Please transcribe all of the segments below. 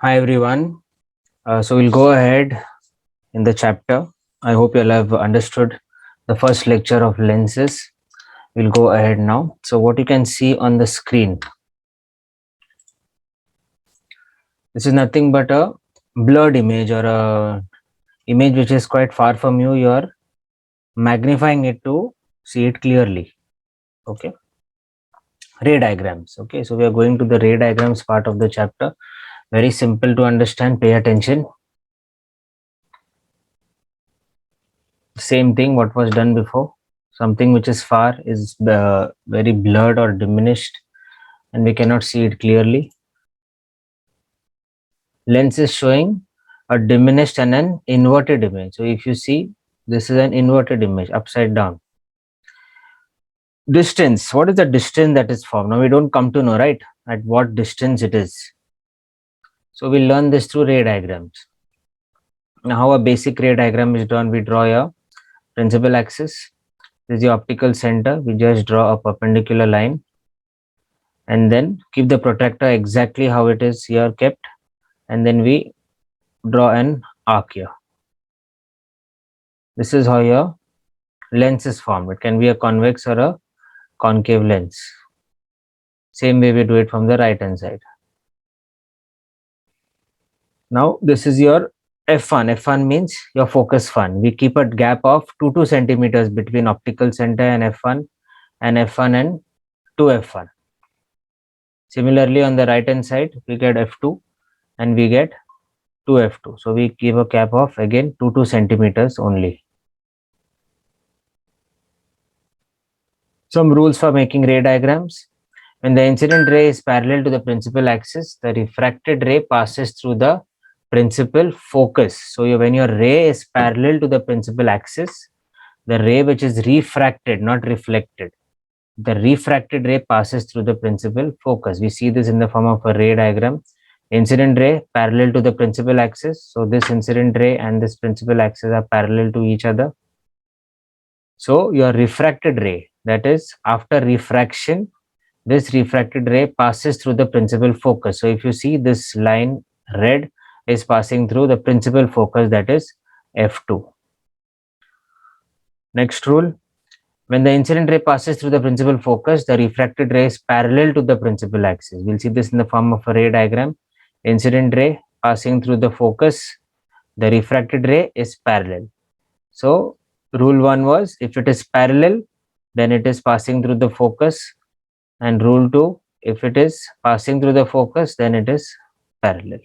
Hi everyone. So we'll go ahead in the chapter. I hope you'll have understood the first lecture of lenses. We'll go ahead now. So what you can see on the screen, this is nothing but a blurred image or a image which is quite far from you. You are magnifying it to see it clearly. Okay. Ray diagrams. Okay. So we are going to the ray diagrams part of the chapter. Very simple to understand. Pay attention. Same thing what was done before. Something which is far is very blurred or diminished and we cannot see it clearly. Lens is showing a diminished and an inverted image. So if you see, this is an inverted image, upside down. Distance, what is the distance that is formed? Now we don't come to know, right, at what distance it is. So we'll learn this through ray diagrams. Now how a basic ray diagram is drawn, we draw a principal axis. This is the optical center. We just draw a perpendicular line and then keep the protractor exactly how it is here kept, and then we draw an arc here. This is how your lens is formed. It can be a convex or a concave lens. Same way we do it from the right hand side. Now this is your f1. F1 means your focus fan. We keep a gap of 2 centimeters between optical center and f1 and 2f1. Similarly on the right hand side we get f2 and we get 2f2. So we give a gap of again 2 centimeters only. Some rules for making ray diagrams. When the incident ray is parallel to the principal axis, the refracted ray passes through the principal focus. So when your ray is parallel to the principal axis, the ray which is refracted, not reflected, the refracted ray passes through the principal focus. We see this in the form of a ray diagram. Incident ray parallel to the principal axis. So this incident ray and this principal axis are parallel to each other. So your refracted ray, that is after refraction, this refracted ray passes through the principal focus. So if you see this line red is passing through the principal focus, that is f2. Next rule, when the incident ray passes through the principal focus, the refracted ray is parallel to the principal axis. We'll see this in the form of a ray diagram. Incident ray passing through the focus, the refracted ray is parallel. So rule 1 was, if it is parallel, then it is passing through the focus, and rule 2, if it is passing through the focus, then it is parallel.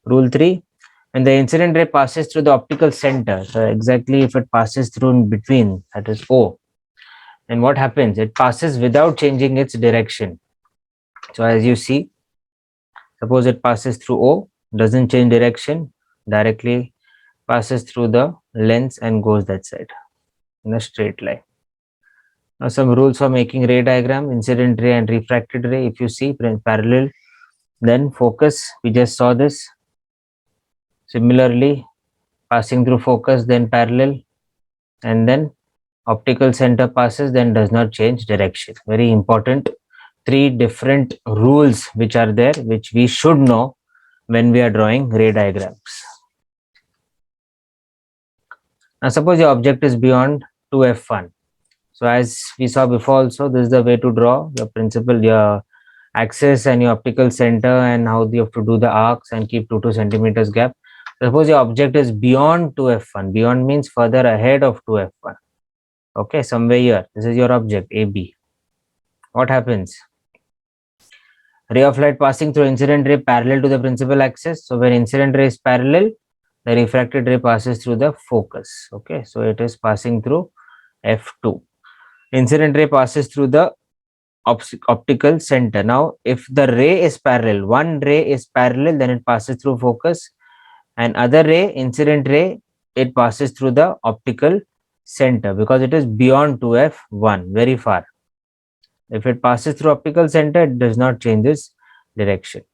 Rule 3, when the incident ray passes through the optical center, so exactly if it passes through in between, that is O, then what happens? It passes without changing its direction. So as you see, suppose it passes through O, doesn't change direction, directly passes through the lens and goes that side in a straight line. Now some rules for making ray diagram, incident ray and refracted ray. If you see parallel, then focus, we just saw this. Similarly, passing through focus, then parallel, and then optical center passes, then does not change direction. Very important. 3 different rules which are there, which we should know when we are drawing ray diagrams. Now suppose your object is beyond 2f1. So as we saw before also, this is the way to draw your principal, your axis and your optical center, and how you have to do the arcs and keep 2 centimeters gap. Suppose your object is beyond 2f1. Beyond means further ahead of 2f1. Okay, somewhere here. This is your object AB. What happens? Ray of light passing through incident ray parallel to the principal axis. So when incident ray is parallel, the refracted ray passes through the focus. Okay, so it is passing through f2. Incident ray passes through the optical center. Now if the ray is parallel, one ray is parallel, then it passes through focus, and other ray, incident ray, it passes through the optical center because it is beyond 2f1, very far. If it passes through optical center, it does not change its direction.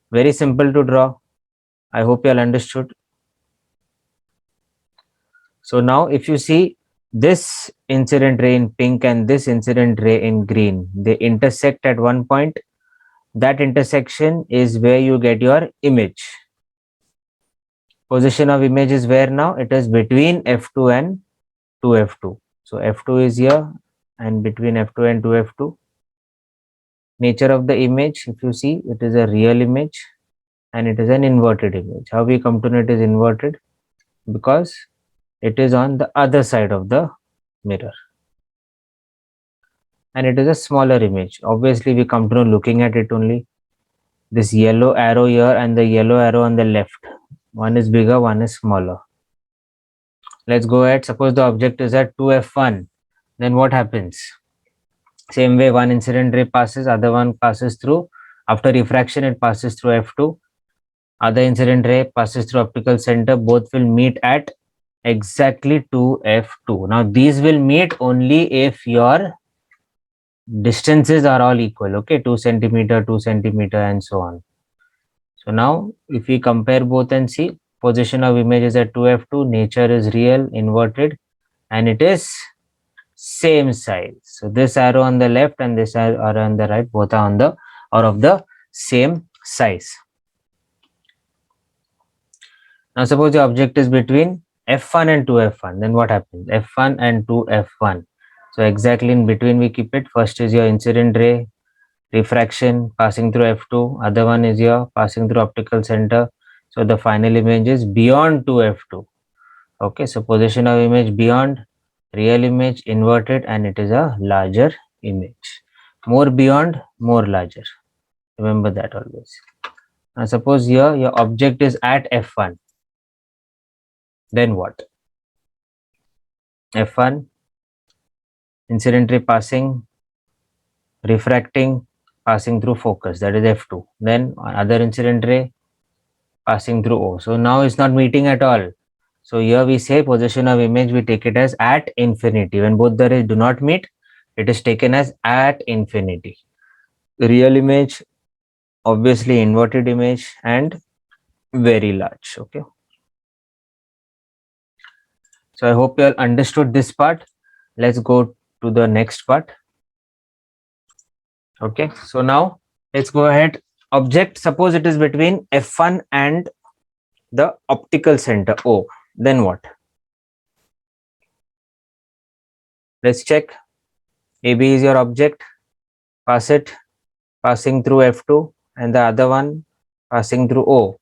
Very simple to draw. I hope you all understood. So now if you see this incident ray in pink and this incident ray in green, they intersect at one point, that intersection is where you get your image. Position of image is where now? It is between F2 and 2F2. So F2 is here and between F2 and 2F2. Nature of the image, if you see, it is a real image and it is an inverted image. How we come to know it is inverted? Because it is on the other side of the mirror and it is a smaller image. Obviously, we come to know looking at it only. This yellow arrow here and the yellow arrow on the left. One is bigger, one is smaller. Let's go ahead. Suppose the object is at 2F1. Then what happens? Same way, one incident ray passes, other one passes through. After refraction, it passes through F2. Other incident ray passes through optical center. Both will meet at exactly 2F2. Now, these will meet only if your distances are all equal. Okay, 2 centimeter, 2 centimeter, and so on. So now, if we compare both and see, position of image is at 2F2, nature is real, inverted, and it is same size. So this arrow on the left and this arrow on the right, both are on the or of the same size. Now suppose the object is between F1 and 2F1, then what happens? F1 and 2F1. So exactly in between we keep it. First is your incident ray, refraction passing through F2, other one is your passing through optical center. So the final image is beyond 2F2. Okay, so position of image beyond, real image inverted, and it is a larger image. More beyond, more larger. Remember that always. Now suppose here your object is at F1. Then what? F1, incident ray passing, refracting, passing through focus, that is F2. Then other incident ray passing through O. So now it's not meeting at all. So here we say position of image, we take it as at infinity. When both the rays do not meet, it is taken as at infinity. Real image, obviously inverted image, and very large. Okay. So I hope you all understood this part. Let's go to the next part. Okay. So now let's go ahead. Object, suppose it is between F1 and the optical center O. Then what? Let's check. AB is your object. Pass it, passing through F2, and the other one passing through O.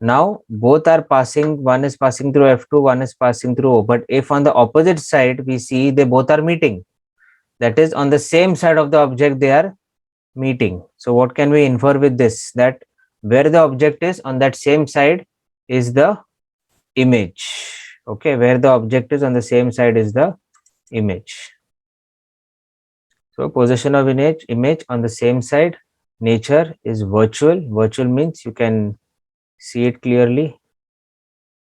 Now both are passing, one is passing through F2, one is passing through O. But if on the opposite side we see they both are meeting, that is on the same side of the object they are meeting. So what can we infer with this? That where the object is, on that same side is the image. Okay, where the object is on the same side is the image. So position of image on the same side. Nature is virtual. Virtual means you can see it clearly.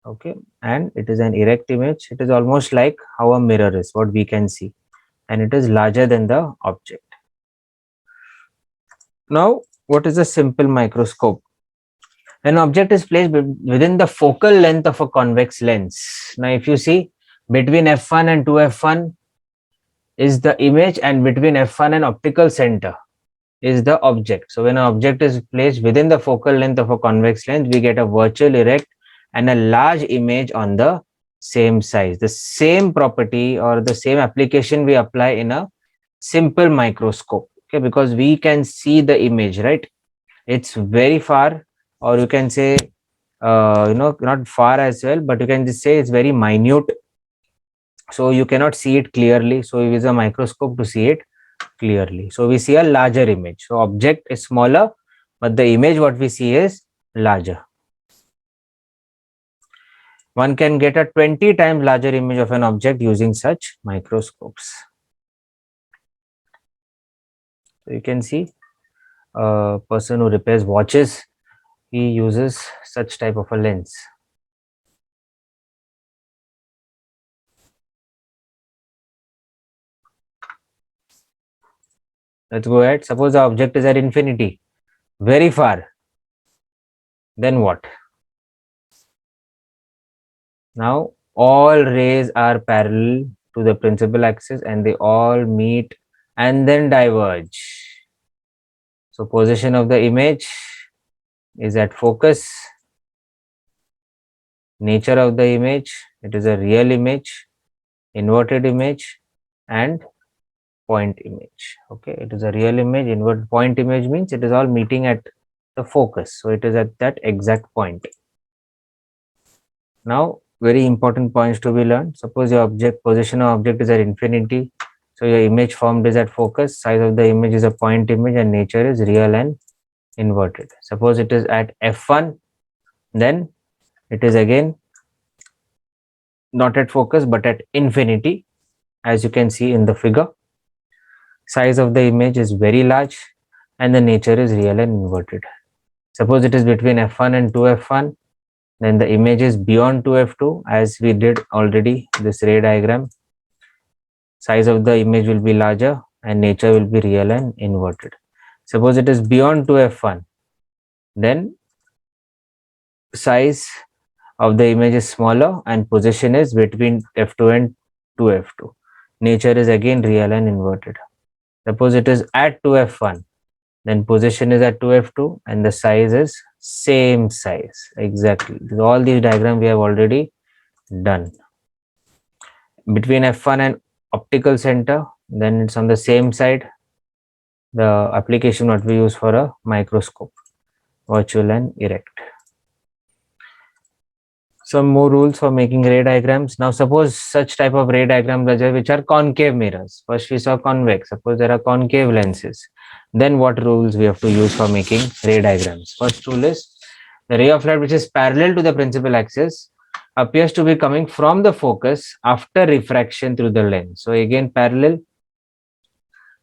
Okay, and it is an erect image. It is almost like how a mirror is, what we can see, and it is larger than the object. Now, what is a simple microscope? An object is placed within the focal length of a convex lens. Now, if you see, between F1 and 2F1 is the image, and between F1 and optical center is the object. So when an object is placed within the focal length of a convex lens, we get a virtual, erect, and a large image on the same size. The same property or the same application we apply in a simple microscope. Okay, because we can see the image, right? It's very far, or you can say, not far as well, but you can just say it's very minute. So you cannot see it clearly. So we use a microscope to see it clearly. So we see a larger image. So object is smaller, but the image what we see is larger. One can get a 20 times larger image of an object using such microscopes. So you can see a person who repairs watches, he uses such type of a lens. Let's go ahead. Suppose the object is at infinity, very far. Then what? Now all rays are parallel to the principal axis and they all meet and then diverge. So position of the image is at focus. Nature of the image, it is a real image, inverted image, and point image. Okay, it is a real image. Inverted point image means it is all meeting at the focus, so it is at that exact point. Now, very important points to be learned. Suppose your object position of object is at infinity, so your image formed is at focus, size of the image is a point image, and nature is real and inverted. Suppose it is at f1, then it is again not at focus but at infinity, as you can see in the figure. Size of the image is very large and the nature is real and inverted. Suppose it is between f1 and 2f1, then the image is beyond 2f2, as we did already this ray diagram. Size of the image will be larger and nature will be real and inverted. Suppose it is beyond 2f1, then size of the image is smaller and position is between f2 and 2f2. Nature is again real and inverted. Suppose it is at 2f1, then position is at 2f2 and the size is same size. Exactly. All these diagrams we have already done. Between f1 and optical center, then it's on the same side. The application what we use for a microscope, virtual and erect. Some more rules for making ray diagrams. Now suppose such type of ray diagrams which are concave mirrors. First we saw convex. Suppose there are concave lenses. Then what rules we have to use for making ray diagrams? First rule is the ray of light which is parallel to the principal axis appears to be coming from the focus after refraction through the lens. So again parallel.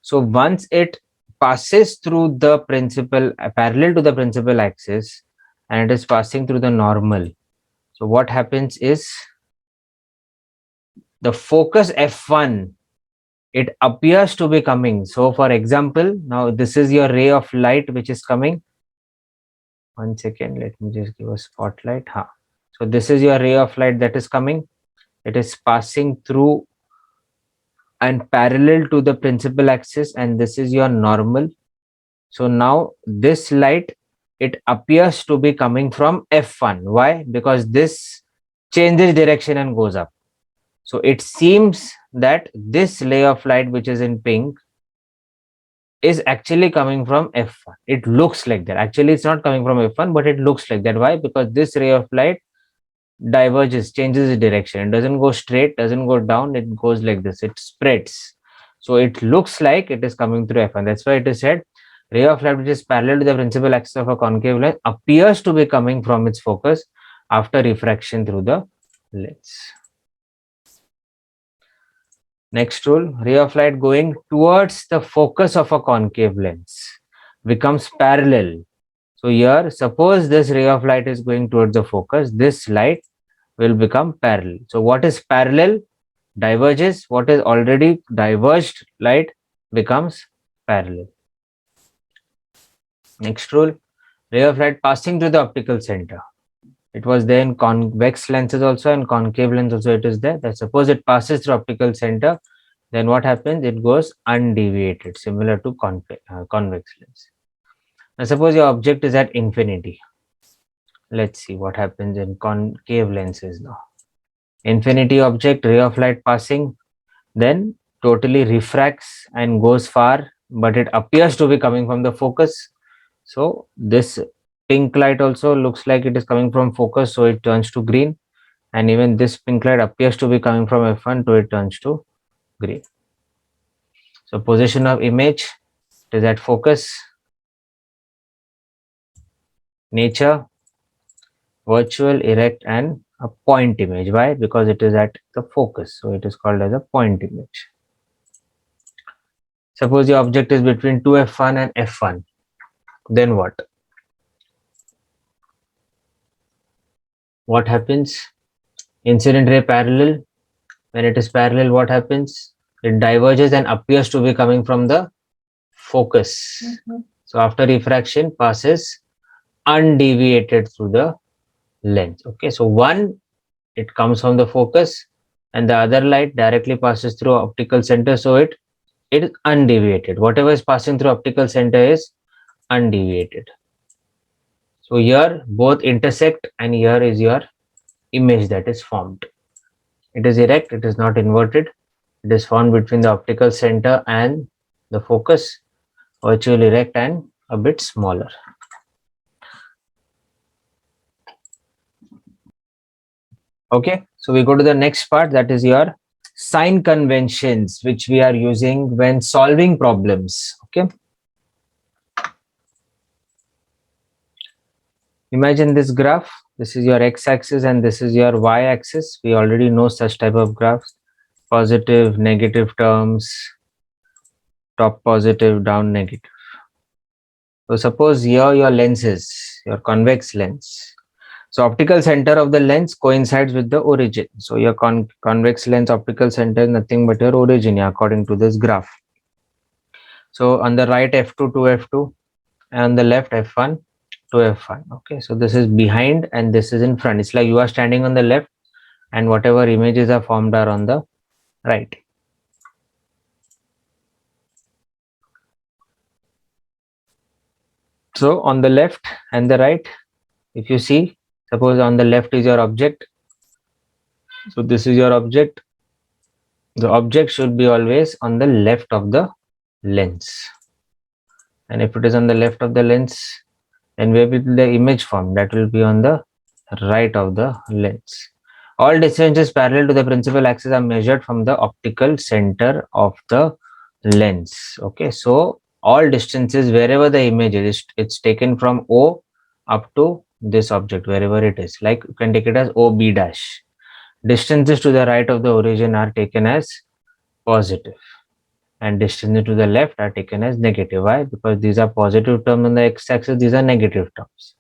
So once it passes through the principal parallel to the principal axis and it is passing through the normal. So what happens is the focus f1, it appears to be coming. So for example, now this is your ray of light which is coming. One second, let me just give a spotlight. So this is your ray of light that is coming. It is passing through and parallel to the principal axis, and this is your normal. So now this light, it appears to be coming from f1. Why? Because this changes direction and goes up. So it seems that this ray of light which is in pink is actually coming from f1. It looks like that. Actually, it's not coming from f1, but it looks like that. Why? Because this ray of light diverges, changes its direction. It doesn't go straight, doesn't go down, it goes like this. It spreads. So it looks like it is coming through f1. That's why it is said ray of light which is parallel to the principal axis of a concave lens appears to be coming from its focus after refraction through the lens. Next rule, ray of light going towards the focus of a concave lens becomes parallel. So here, suppose this ray of light is going towards the focus, this light will become parallel. So what is parallel? Diverges. What is already diverged light becomes parallel. Next rule, ray of light passing through the optical center. It was there in convex lenses also and concave lens also it is there. That suppose it passes through optical center, then what happens? It goes undeviated, similar to convex lens. Now suppose your object is at infinity. Let's see what happens in concave lenses now. Infinity object, ray of light passing, then totally refracts and goes far, but it appears to be coming from the focus. So this pink light also looks like it is coming from focus, so it turns to green, and even this pink light appears to be coming from f1, so it turns to green. So position of image, it is at focus. Nature, virtual, erect, and a point image. Why? Because it is at the focus, so it is called as a point image. Suppose the object is between 2f1 and f1, then what? What happens? Incident ray parallel. When it is parallel, what happens? It diverges and appears to be coming from the focus. So after refraction, passes undeviated through the lens. Okay, so one, it comes from the focus, and the other light directly passes through optical center, so it is undeviated. Whatever is passing through optical center is undeviated. So here both intersect and here is your image that is formed. It is erect, it is not inverted. It is formed between the optical center and the focus, virtually erect and a bit smaller. Okay, so we go to the next part, that is your sign conventions which we are using when solving problems. Okay, imagine this graph. This is your x-axis and this is your y-axis. We already know such type of graphs: positive, negative terms, top positive, down negative. So suppose here your lens is your convex lens. So optical center of the lens coincides with the origin. So your convex lens optical center is nothing but your origin according to this graph. So on the right f2 to f2 and on the left f1 to f1. Okay, so this is behind and this is in front. It's like you are standing on the left and whatever images are formed are on the right. So on the left and the right, if you see, suppose on the left is your object. So this is your object. The object should be always on the left of the lens. And if it is on the left of the lens, then where will the image form? That will be on the right of the lens. All distances parallel to the principal axis are measured from the optical center of the lens. Okay, so all distances wherever the image is, it's taken from O up to this object, wherever it is. Like you can take it as OB dash. Distances to the right of the origin are taken as positive and distances to the left are taken as negative. Why? Because these are positive terms on the x-axis, these are negative terms.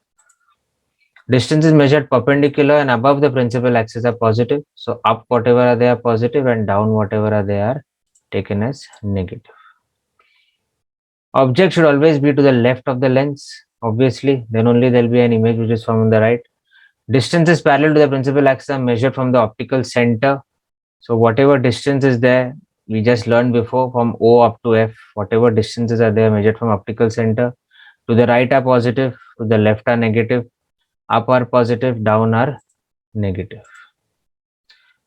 Distances measured perpendicular and above the principal axis are positive. So up whatever are they are positive and down whatever are they are taken as negative. Object should always be to the left of the lens, obviously, then only there will be an image which is from the right. Distances parallel to the principal axis are measured from the optical center. So whatever distance is there, we just learned before, from O up to F, whatever distances are there measured from optical center. To the right are positive, to the left are negative, up are positive, down are negative.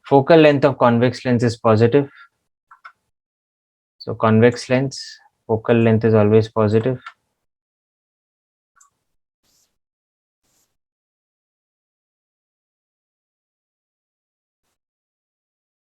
Focal length of convex lens is positive. So convex lens, focal length is always positive.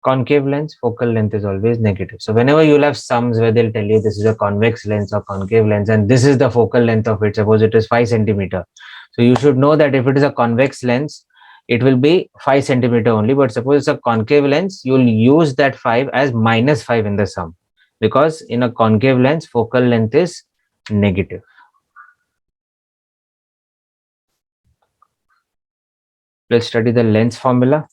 Concave lens, focal length is always negative. So whenever you'll have sums where they'll tell you this is a convex lens or concave lens and this is the focal length of it, suppose it is 5 centimeter. So you should know that if it is a convex lens, it will be 5 centimeter only. But suppose it's a concave lens, you'll use that 5 as minus 5 in the sum, because in a concave lens, focal length is negative. Let's study the lens formula.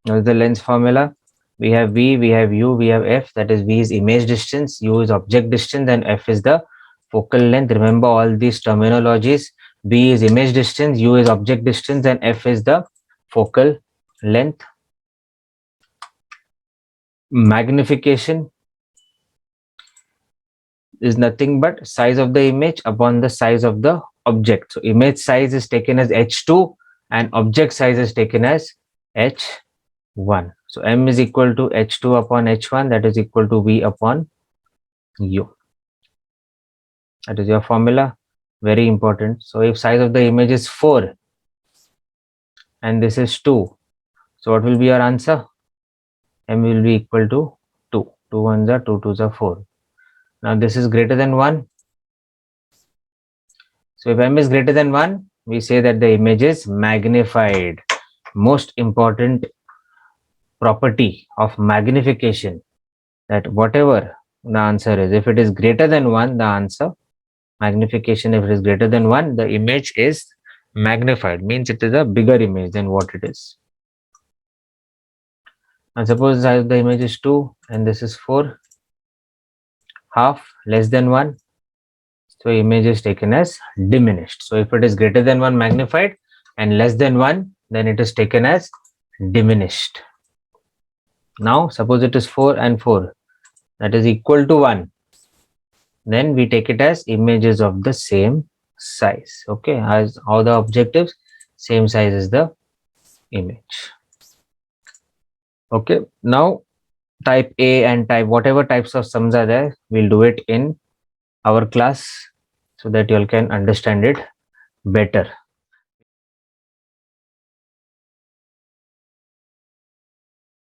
Now the lens formula, we have V, we have U, we have F. That is, V is image distance, U is object distance, and F is the focal length. Remember all these terminologies. B is image distance, U is object distance, and F is the focal length. Magnification is nothing but size of the image upon the size of the object. So image size is taken as H2 and object size is taken as H1. So M is equal to H2 upon H1, that is equal to V upon U. That is your formula, very important. So if size of the image is 4 and this is 2, so what will be your answer? M will be equal to 2. 2 ones are 2 twos are 4. Now this is greater than 1. So if M is greater than 1, we say that the image is magnified. Most important property of magnification, that whatever the answer is, if it is greater than 1, the answer, magnification, if it is greater than 1, the image is magnified, means it is a bigger image than what it is. And suppose the image is 2 and this is 4, half, less than 1, so image is taken as diminished. So if it is greater than 1, magnified, and less than 1, then it is taken as diminished. Now suppose it is 4 and 4, that is equal to 1. then we take it as images of the same size. Okay, as all the objectives, same size as the image. Okay, now type A and type whatever types of sums are there, we'll do it in our class so that you all can understand it better.